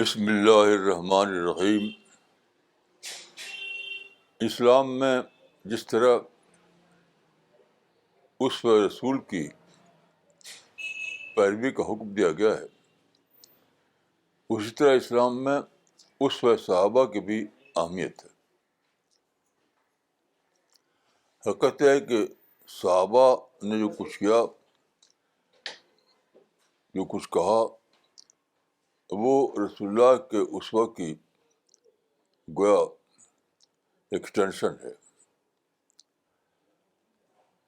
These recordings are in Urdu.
بسم اللہ الرحمن الرحیم. اسلام میں جس طرح اسوہ رسول کی پیروی کا حکم دیا گیا ہے، اسی طرح اسلام میں اسوہ صحابہ کی بھی اہمیت ہے. حقیقت ہے کہ صحابہ نے جو کچھ کیا، جو کچھ کہا، وہ رسول اللہ کے اسوہ کی گویا ایکسٹینشن ہے.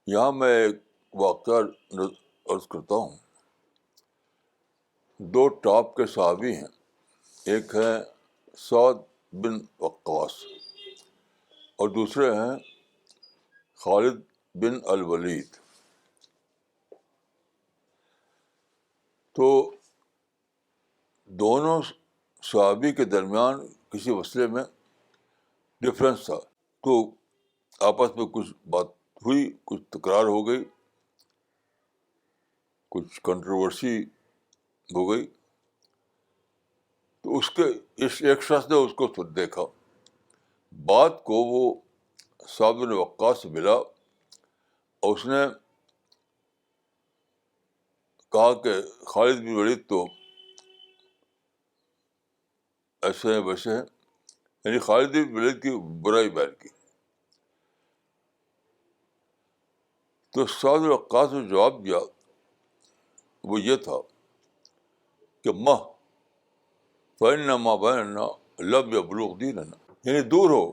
یہاں میں ایک واقعہ عرض کرتا ہوں. دو ٹاپ کے صحابی ہیں. ایک ہیں سعد بن وقاص اور دوسرے ہیں خالد بن الولید. تو دونوں صحابی کے درمیان کسی مسئلے میں ڈفرینس تھا. تو آپس میں کچھ بات ہوئی، کچھ تکرار ہو گئی، کچھ کنٹروورسی ہو گئی. تو اس ایک شخص نے اس کو دیکھا. بات کو وہ سعد بن وقاص سے ملا اور اس نے کہا کہ خالد بن ولید تو ایسے ہیں ویسے ہیں، یعنی خالد بن ولید کی برائی بیان کی. تو سعد بن وقاص نے جواب دیا، وہ یہ تھا کہ فإنما بیننا لم یبلغ دیننا، یعنی دور ہو،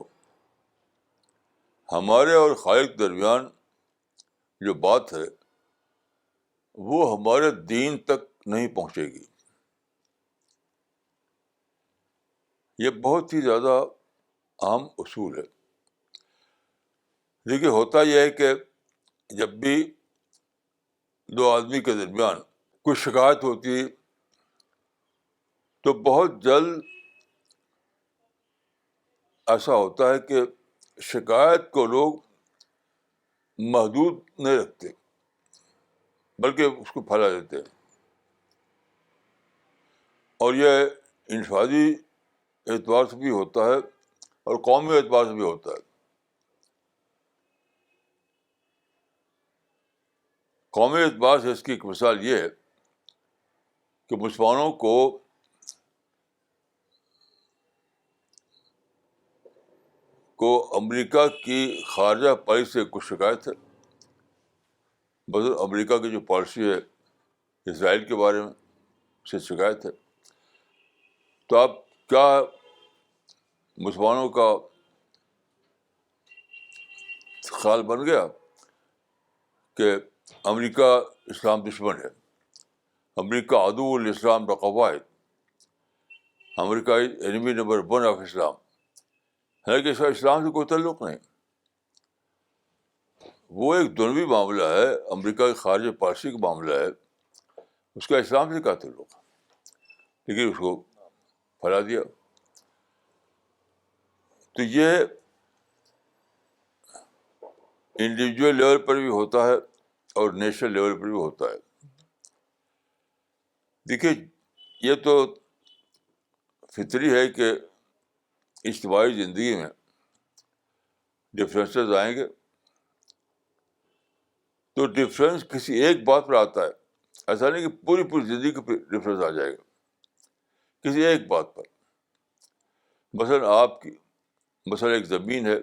ہمارے اور خالد کے درمیان جو بات ہے وہ ہمارے دین تک نہیں پہنچے گی. یہ بہت ہی زیادہ اہم اصول ہے. دیکھیے، ہوتا یہ ہے کہ جب بھی دو آدمی کے درمیان کوئی شکایت ہوتی ہے تو بہت جلد ایسا ہوتا ہے کہ شکایت کو لوگ محدود نہیں رکھتے بلکہ اس کو پھیلا دیتے ہیں. اور یہ انفرادی اعتبار سے بھی ہوتا ہے اور قومی اعتبار سے بھی ہوتا ہے. قومی اعتبار سے اس کی ایک مثال یہ ہے کہ مسلمانوں کو امریکہ کی خارجہ پالیسی سے کچھ شکایت ہے. بدل امریکہ کی جو پالیسی ہے اسرائیل کے بارے میں سے شکایت ہے. تو اب کیا مسلمانوں کا خیال بن گیا کہ امریکہ اسلام دشمن ہے، امریکہ عدو الاسلام بقواعد، امریکہ انیمی نمبر 1 آف اسلام؟ حالانکہ اس کا اسلام سے کوئی تعلق نہیں. وہ ایک دنیوی معاملہ ہے، امریکہ کی خارجہ پالیسی کا معاملہ ہے، اس کا اسلام سے کیا تعلق ہے؟ لیکن اس کو پھیلا دیا. تو یہ انڈیویجول لیول پر بھی ہوتا ہے اور نیشنل لیول پر بھی ہوتا ہے. دیکھیے، یہ تو فطری ہے کہ اجتماعی زندگی میں ڈفرینسز آئیں گے. تو ڈفرینس کسی ایک بات پر آتا ہے، ایسا نہیں کہ پوری زندگی کا ڈفرینس آ جائے گا کسی ایک بات پر. مثلا ایک زمین ہے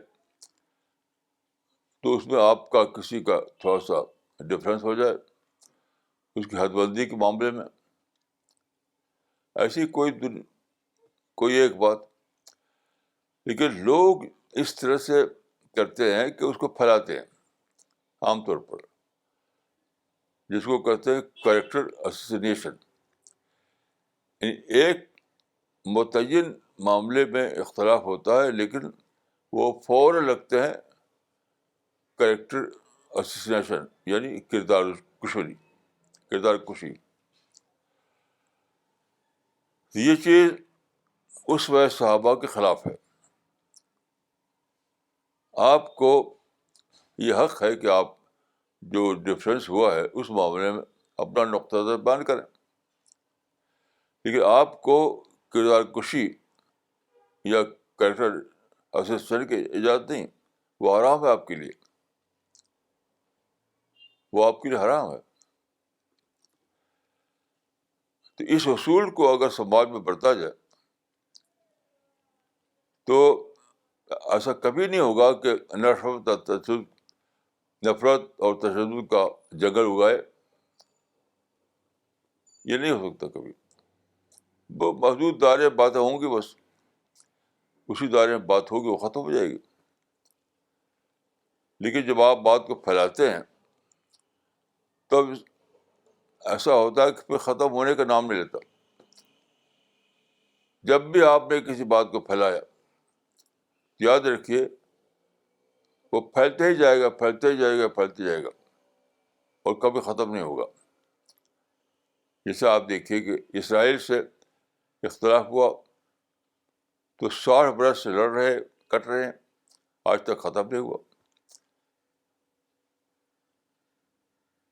تو اس میں آپ کا کسی کا تھوڑا سا ڈفرینس ہو جائے اس کی حد بندی کے معاملے میں، ایسی کوئی ایک بات. لیکن لوگ اس طرح سے کرتے ہیں کہ اس کو پھیلاتے ہیں عام طور پر، جس کو کہتے ہیں کریکٹر اسیسینیشن. ایک متعین معاملے میں اختلاف ہوتا ہے لیکن وہ فوراً لگتے ہیں کریکٹر اسیسینیشن، یعنی کردار کشی. یہ چیز اس وقت صحابہ کے خلاف ہے. آپ کو یہ حق ہے کہ آپ جو ڈفرینس ہوا ہے اس معاملے میں اپنا نقطہ نظر بیان کریں، لیکن آپ کو کردار کشی یا کریکٹر اسیسن کی اجازت نہیں. وہ حرام ہے آپ کے لیے, وہ آپ کے لیے حرام ہے. تو اس اصول کو اگر سماج میں برتا جائے تو ایسا کبھی نہیں ہوگا کہ نفرت اور تشدد کا جنگل اگائے. یہ نہیں ہو سکتا کبھی. وہ محدود دائرے باتیں ہوں گی, بس اسی دائرے میں بات ہوگی, وہ ختم ہو جائے گی. لیکن جب آپ بات کو پھیلاتے ہیں تب ایسا ہوتا ہے کہ پھر ختم ہونے کا نام نہیں لیتا. جب بھی آپ نے کسی بات کو پھیلایا, یاد رکھیے وہ پھیلتے ہی جائے گا, پھیلتے ہی جائے گا, پھیلتے جائے گا, اور کبھی ختم نہیں ہوگا. جیسے آپ دیکھیے کہ اسرائیل سے اختلاف ہوا تو 60 برس سے لڑ رہے, کٹ رہے ہیں, آج تک ختم نہیں ہوا.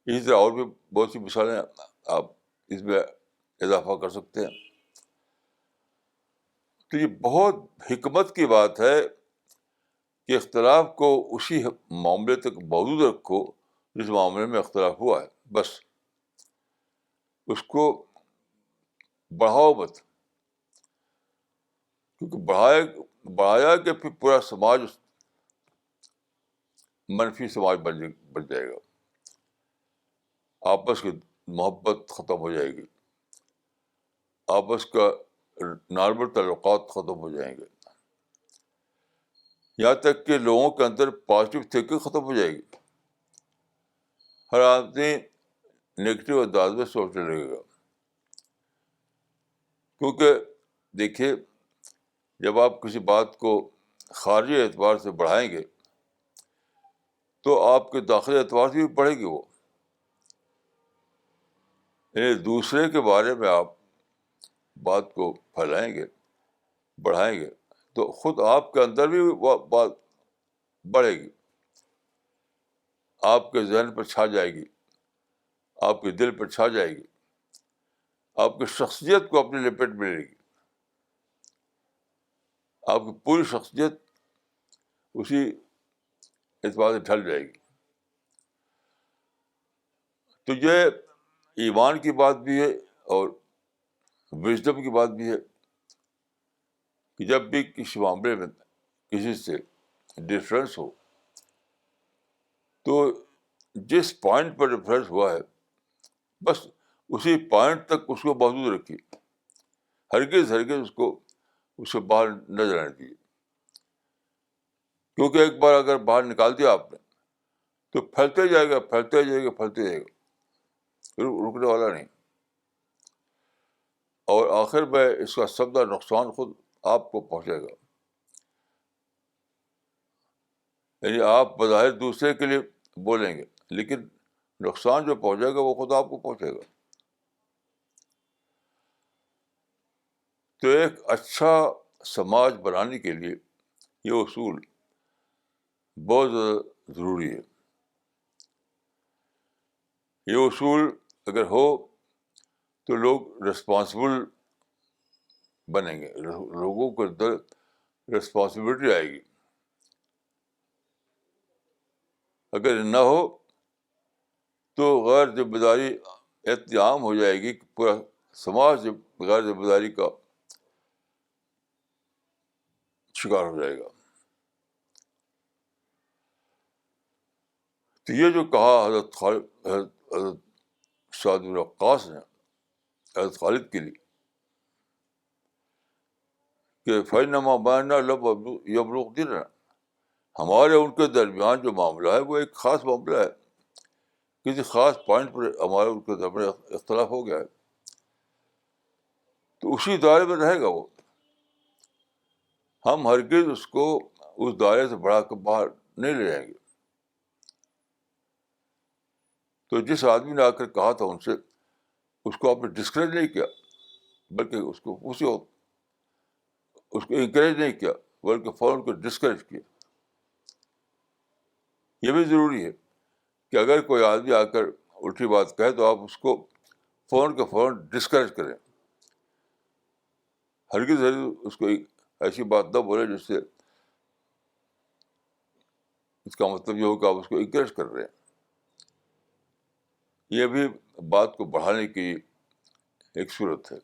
اسی طرح اور بھی بہت سی مثالیں آپ اس میں اضافہ کر سکتے ہیں. تو یہ بہت حکمت کی بات ہے کہ اختلاف کو اسی معاملے تک محدود رکھو جس معاملے میں اختلاف ہوا ہے, بس اس کو بڑھاؤ مت, کیونکہ بڑھایا کہ پھر پورا سماج منفی سماج بن جائے گا. آپس کی محبت ختم ہو جائے گی, آپس کا نارمل تعلقات ختم ہو جائیں گے, یہاں تک کہ لوگوں کے اندر پازیٹیو تھنکنگ ختم ہو جائے گی. ہر آدمی نگیٹو انداز میں سوچنے لگے گا. کیونکہ دیکھیے جب آپ کسی بات کو خارجی اعتبار سے بڑھائیں گے تو آپ کے داخلی اعتبار سے بھی بڑھے گی. وہ یعنی دوسرے کے بارے میں آپ بات کو پھیلائیں گے, بڑھائیں گے, تو خود آپ کے اندر بھی وہ بات بڑھے گی, آپ کے ذہن پر چھا جائے گی, آپ کے دل پر چھا جائے گی, آپ کی شخصیت کو اپنی لپیٹ میں لے گی. آپ کی پوری شخصیت اسی اعتبار سے ڈھل جائے گی. تو یہ ایمان کی بات بھی ہے اور وژڈم کی بات بھی ہے کہ جب بھی کسی معاملے میں کسی سے ڈفرینس ہو تو جس پوائنٹ پر ڈفرینس ہوا ہے بس اسی پوائنٹ تک اس کو محدود رکھیے. ہرگز اس سے باہر نہ جانے دیجیے, کیونکہ ایک بار اگر باہر نکال دیا آپ نے تو پھیلتے جائے گا, پھیلتے جائے گا, پھیلتے جائے گا, رکنے والا نہیں. اور آخر میں اس کا سب کا نقصان خود آپ کو پہنچے گا. یعنی آپ بظاہر دوسرے کے لیے بولیں گے لیکن نقصان جو پہنچے گا وہ خود آپ کو پہنچے گا. تو ایک اچھا سماج بنانے کے لیے یہ اصول بہت زیادہ ضروری ہے. یہ اصول اگر ہو تو لوگ رسپانسبل بنیں گے, لوگوں کے اندر رسپانسبلٹی آئے گی. اگر نہ ہو تو غیر ذمہ داری اتنی عام ہو جائے گی کہ پورا سماج غیر ذمہ داری کا شکار ہو جائے گا. تو یہ جو کہا حضرت سعد بن وقاص نے حضرت خالد کے لیے کہ فَإِنَّمَا بَيْنَنَا لَمْ يَبْلُغْ دِينَنَا, ہمارے ان کے درمیان جو معاملہ ہے وہ ایک خاص معاملہ ہے, کسی خاص پوائنٹ پر ہمارے ان کے درمیان اختلاف ہو گیا ہے, تو اسی دائرے میں رہے گا وہ. ہم ہرگز اس کو اس دائرے سے بڑھا کر باہر نہیں لے جائیں گے. تو جس آدمی نے آ کر کہا تھا ان سے, اس کو آپ نے ڈسکریج نہیں کیا بلکہ اس کو انکریج نہیں کیا بلکہ فوراً کو ڈسکریج کیا. یہ بھی ضروری ہے کہ اگر کوئی آدمی آ کر الٹی بات کہے تو آپ اس کو فوراً کے فوراً ڈسکریج کریں. ہرگز ہرگز اس کو ایسی بات نہ بولے جس سے اس کا مطلب یہ ہو کہ آپ اس کو انکریج کر رہے ہیں. یہ بھی بات کو بڑھانے کی ایک صورت ہے.